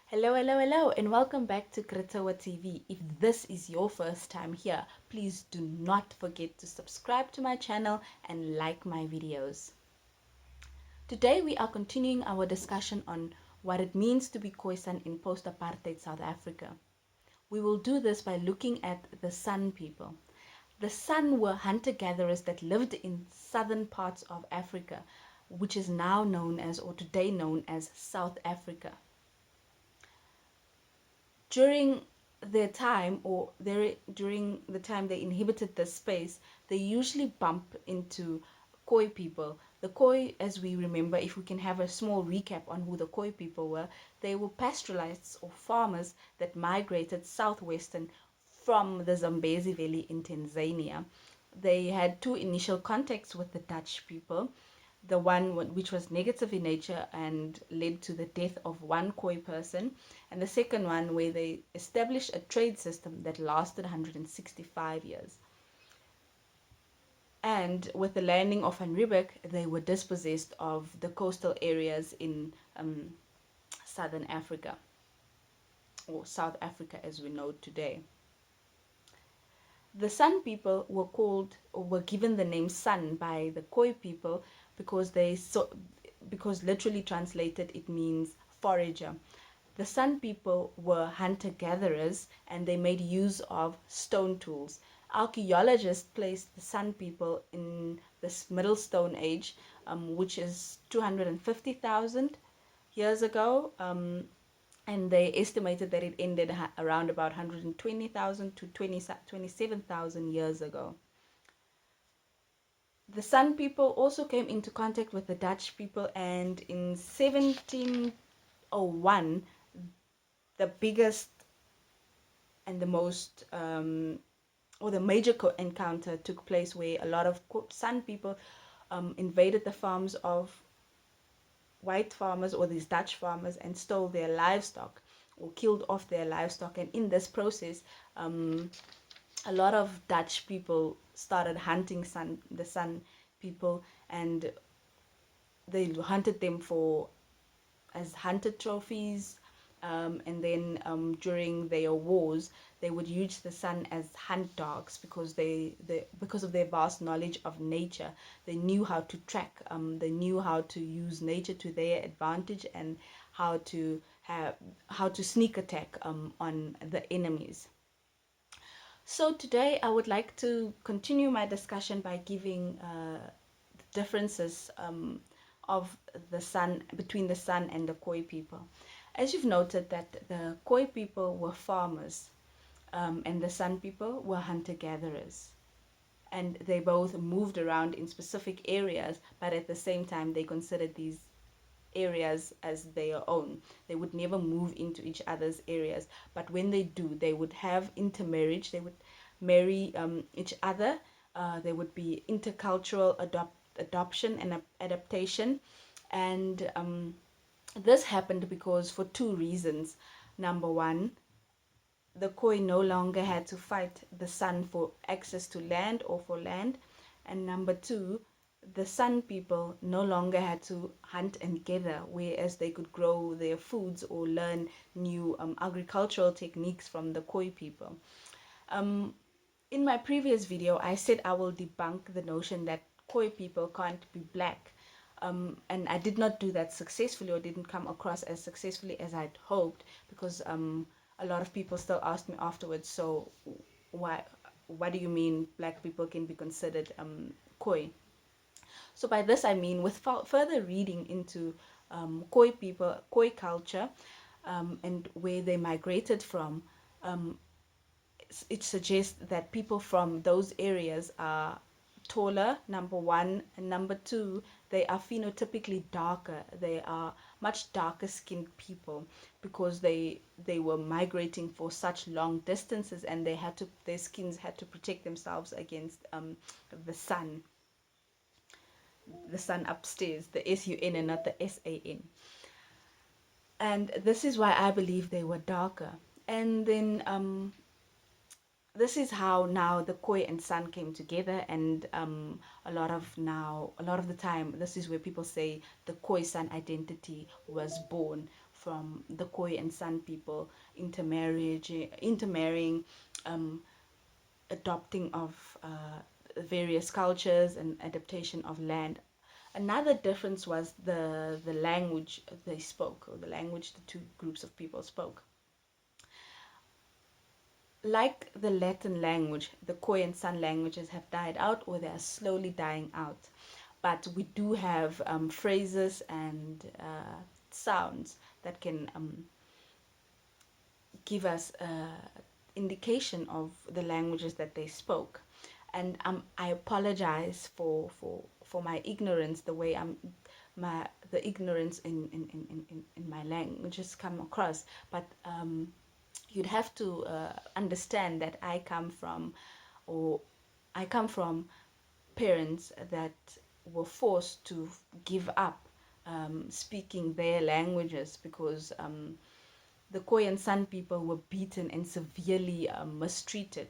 Hello, hello, hello, and welcome back to Kritoa TV. If this is your first time here, please do not forget to subscribe to my channel and like my videos. Today we are continuing our discussion on what it means to be KhoiSan in post-apartheid South Africa. We will do this by looking at the San people. The San were hunter-gatherers that lived in southern parts of Africa, which is now known as, or today known as, South Africa. During their time during the time they inhabited this space, they usually bump into Khoi people. The Khoi, as we remember, if we can have a small recap on who the Khoi people were, they were pastoralists or farmers that migrated southwestern from the Zambezi Valley in Tanzania. They had two initial contacts with the Dutch people, the one which was negative in nature and led to the death of one Khoi person, and the second one where they established a trade system that lasted 165 years. And with the landing of Van Riebeeck, they were dispossessed of the coastal areas in southern Africa, or South Africa as we know today. The San people were called, or were given the name San by the Khoi people because because literally translated it means forager. The San people were hunter-gatherers and they made use of stone tools. Archaeologists placed the San people in this Middle Stone Age, which is 250,000 years ago, and they estimated that it ended around about 120,000 to 27,000 years ago. The San people also came into contact with the Dutch people, and in 1701, the biggest and the most or the major encounter took place where a lot of San people invaded the farms of white farmers or these Dutch farmers and stole their livestock or killed off their livestock. And in this process, a lot of Dutch people started hunting the San people, and they hunted them for as hunted trophies. And then during their wars, they would use the San as hunt dogs because because of their vast knowledge of nature, they knew how to track. They knew how to use nature to their advantage and how to sneak attack on the enemies. So today I would like to continue my discussion by giving differences of the San between the San and the Khoi people. As you've noted that the Khoi people were farmers, and the San people were hunter-gatherers, and they both moved around in specific areas, but at the same time they considered these areas as their own. They would never move into each other's areas, but when they do, they would have intermarriage. They would marry each other. There would be intercultural adoption and adaptation, and this happened because for two reasons. Number one, the Khoi no longer had to fight the San for access to land or for land, and number two, the San people no longer had to hunt and gather, whereas they could grow their foods or learn new agricultural techniques from the Khoi people. In my previous video, I said I will debunk the notion that Khoi people can't be black. And I did not do that successfully, or didn't come across as successfully as I'd hoped, because a lot of people still asked me afterwards, so what do you mean black people can be considered Khoi? So by this I mean, with further reading into Khoi people, Khoi culture, and where they migrated from, it suggests that people from those areas are taller, number one, and number two, they are phenotypically darker. They are much darker skinned people because they were migrating for such long distances, and their skins had to protect themselves against the sun, upstairs, the sun and not the san. And this is why I believe they were darker. And then this is how now the Khoi and San came together, and a lot of the time, this is where people say the KhoiSan identity was born from the Khoi and San people, intermarrying, um, adopting of various cultures and adaptation of land. Another difference was the language they spoke, or the language the two groups of people spoke. Like the Latin language, the Khoi and San languages have died out, or they are slowly dying out. But we do have phrases and sounds that can give us an indication of the languages that they spoke. And I apologize for my ignorance, the way the ignorance in my languages come across. But you'd have to understand that or I come from parents that were forced to give up speaking their languages because the Khoi and San people were beaten and severely mistreated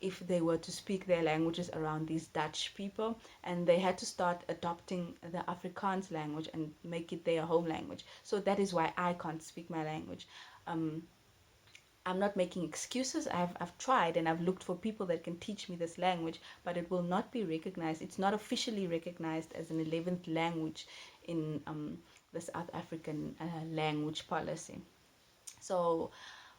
if they were to speak their languages around these Dutch people, and they had to start adopting the Afrikaans language and make it their home language. So that is why I can't speak my language. Um, I'm not making excuses. I've tried and I've looked for people that can teach me this language, but it will not be recognized. It's not officially recognized as an 11th language in the South African language policy. So,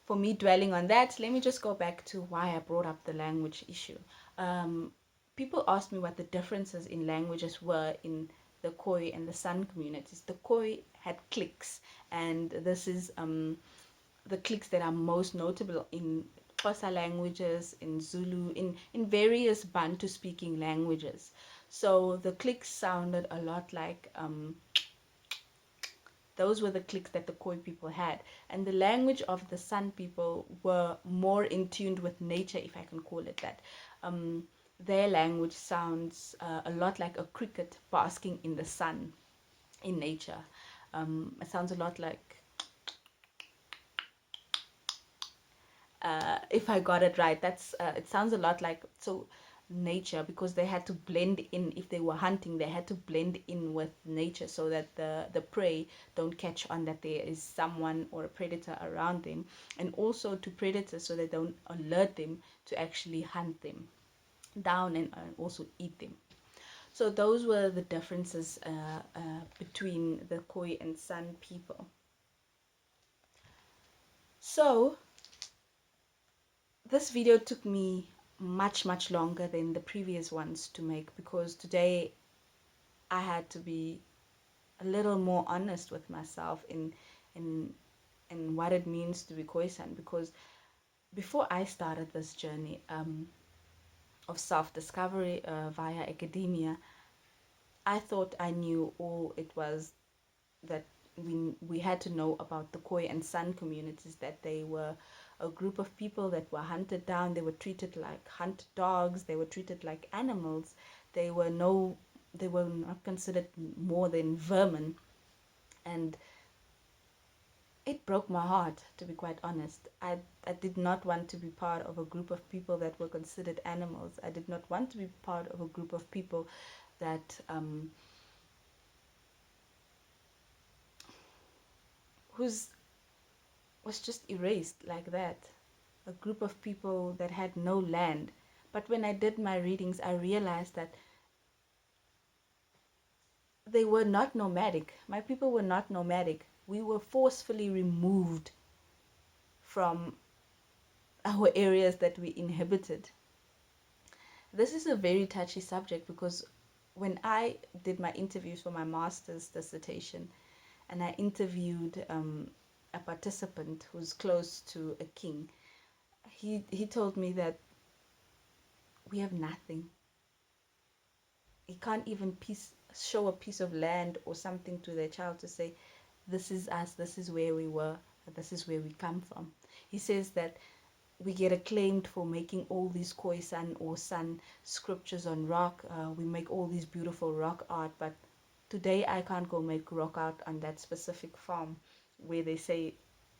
for me dwelling on that, let me just go back to why I brought up the language issue. Um, People asked me what the differences in languages were in the Khoi and the San communities. The Khoi had cliques, and this is the cliques that are most notable in Xhosa languages, in Zulu, in various Bantu speaking languages. So the cliques sounded a lot like those were the cliques that the Khoi people had. And the language of the San people were more in tune with nature, if I can call it that. Their language sounds a lot like a cricket basking in the sun in nature. It sounds a lot like, if I got it right, it sounds a lot like nature, because they had to blend in. If they were hunting, they had to blend in with nature so that the prey don't catch on that there is someone or a predator around them, and also to predators so they don't alert them to actually hunt them down and also eat them. So those were the differences between the Khoi and San people. So this video took me much longer than the previous ones to make, because today I had to be a little more honest with myself in in what it means to be KhoiSan, because before I started this journey of self-discovery via academia, I thought I knew all it was that we had to know about the Khoi and San communities, that they were a group of people that were hunted down. They were treated like hunted dogs. They were treated like animals. They were not considered more than vermin. And it broke my heart, to be quite honest. I did not want to be part of a group of people that were considered animals. I did not want to be part of a group of people that whose was just erased like that. A group of people that had no land. But when I did my readings, I realized that they were not nomadic. My people were not nomadic. We were forcefully removed from our areas that we inhabited. This is a very touchy subject, because when I did my interviews for my master's dissertation, and I interviewed a participant who's close to a king, he told me that we have nothing. He can't even show a piece of land or something to their child to say, this is us, this is where we were, this is where we come from. He says that we get acclaimed for making all these KhoiSan or San scriptures on rock. We make all these beautiful rock art, but today I can't go make rock art on that specific farm where they say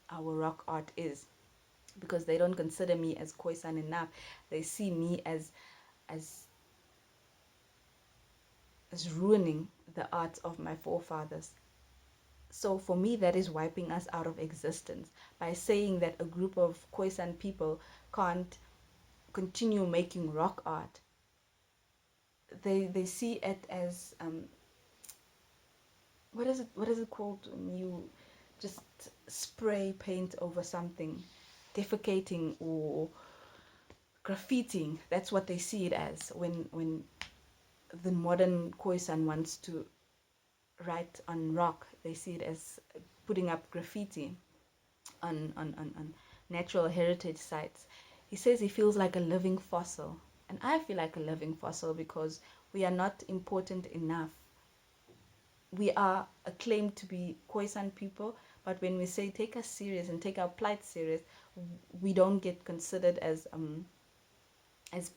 our rock art is, because they don't consider me as KhoiSan enough. They see me as ruining the art of my forefathers. So for me, that is wiping us out of existence by saying that a group of KhoiSan people can't continue making rock art. They see it as what is it called when you just spray paint over something, defecating or graffitiing. That's what they see it as when the modern KhoiSan wants to write on rock. They see it as putting up graffiti on natural heritage sites. He says he feels like a living fossil. And I feel like a living fossil because we are not important enough. We are acclaimed to be KhoiSan people, but when we say take us serious and take our plight serious, we don't get considered as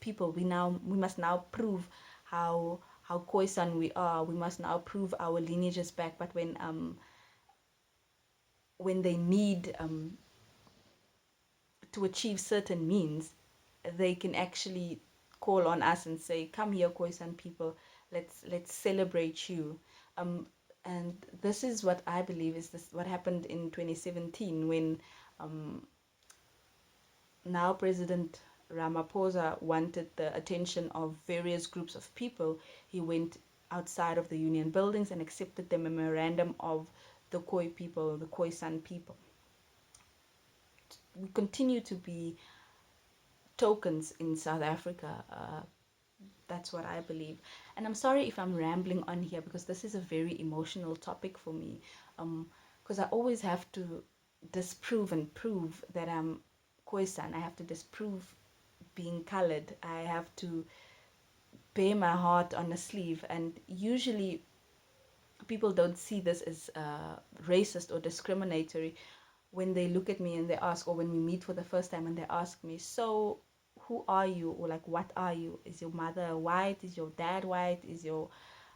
people. We must now prove how KhoiSan we are. We must now prove our lineages back. But when they need to achieve certain means, they can actually call on us and say, "Come here, KhoiSan people. Let's celebrate you." Um, and this is what I believe is this what happened in 2017 when now President Ramaphosa wanted the attention of various groups of people. He went outside of the union buildings and accepted the memorandum of the Khoi people, the KhoiSan people. We continue to be tokens in South Africa. That's what I believe. And I'm sorry if I'm rambling on here because this is a very emotional topic for me. Because I always have to disprove and prove that I'm KhoiSan. I have to disprove being colored. I have to bear my heart on a sleeve. And usually people don't see this as racist or discriminatory when they look at me and they ask, or when we meet for the first time and they ask me, so who are you, or like what are you? Is your mother white? Is your dad white? Is your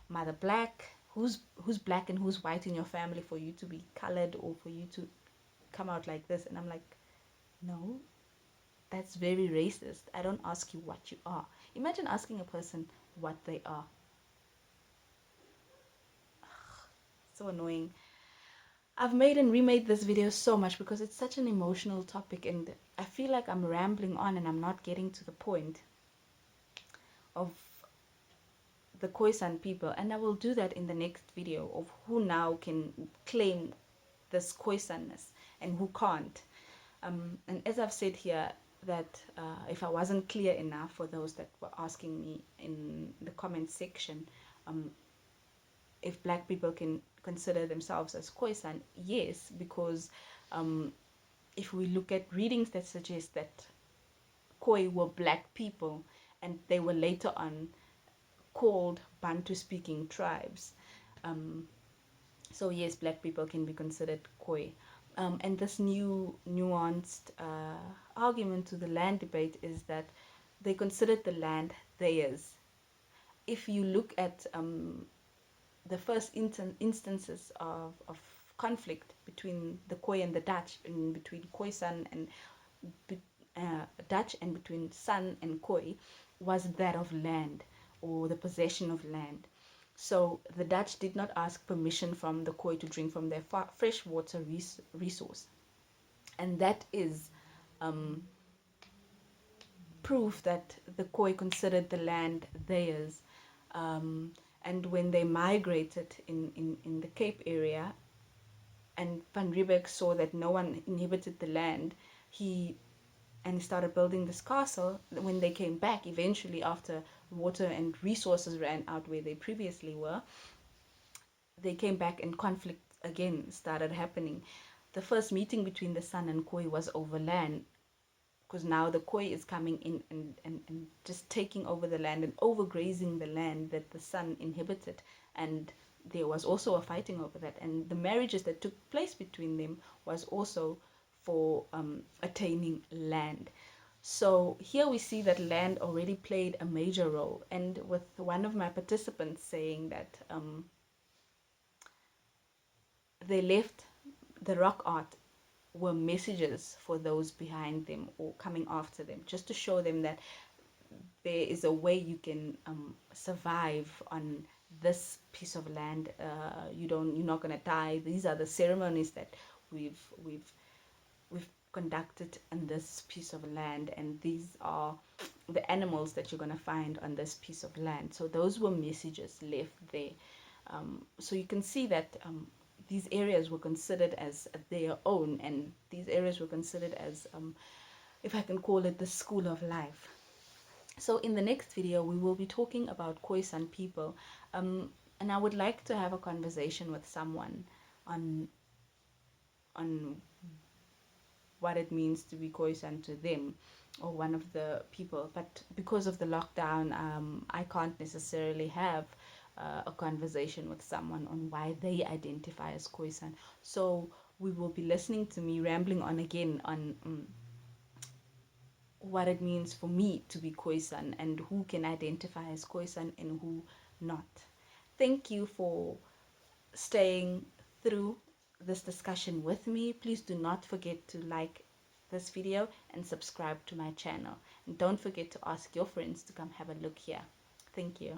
mother black? Who's black and who's white in your family for you to be colored or for you to come out like this? And I'm like, no, that's very racist. I don't ask you what you are. Imagine asking a person what they are. So annoying. I've made and remade this video so much because it's such an emotional topic and I feel like I'm rambling on and I'm not getting to the point of the KhoiSan people, and I will do that in the next video of who now can claim this KhoiSanness and who can't. And as I've said here, that if I wasn't clear enough for those that were asking me in the comment section, if black people can consider themselves as KhoiSan, yes, because if we look at readings that suggest that Khoi were black people and they were later on called Bantu-speaking tribes. So yes, black people can be considered Khoi. And this new nuanced argument to the land debate is that they considered the land theirs. If you look at the first instances of conflict between the Khoi and the Dutch, and between KhoiSan and Dutch, and between San and Khoi, was that of land or the possession of land. So the Dutch did not ask permission from the Khoi to drink from their freshwater resource. And that is proof that the Khoi considered the land theirs. And when they migrated in the Cape area, and Van Riebeeck saw that no one inhabited the land, he started building this castle. When they came back, eventually after water and resources ran out where they previously were, they came back and conflict again started happening. The first meeting between the San and Khoi was over land, because now the Khoi is coming in and just taking over the land and overgrazing the land that the San inhabited. And there was also a fighting over that. And the marriages that took place between them was also for attaining land. So here we see that land already played a major role. And with one of my participants saying that they left the rock art were messages for those behind them or coming after them, just to show them that there is a way you can survive on this piece of land, you're not gonna die. These are the ceremonies that we've we've we've conducted on this piece of land, and these are the animals that you're gonna find on this piece of land. So those were messages left there. So you can see that these areas were considered as their own, and these areas were considered as, if I can call it, the school of life. So in the next video, we will be talking about KhoiSan people, and I would like to have a conversation with someone on on what it means to be KhoiSan to them, or one of the people. But because of the lockdown, I can't necessarily have a conversation with someone on why they identify as KhoiSan. So we will be listening to me rambling on again on what it means for me to be KhoiSan, and who can identify as KhoiSan and who not. Thank you for staying through this discussion with me. Please do not forget to like this video and subscribe to my channel. And don't forget to ask your friends to come have a look here. Thank you.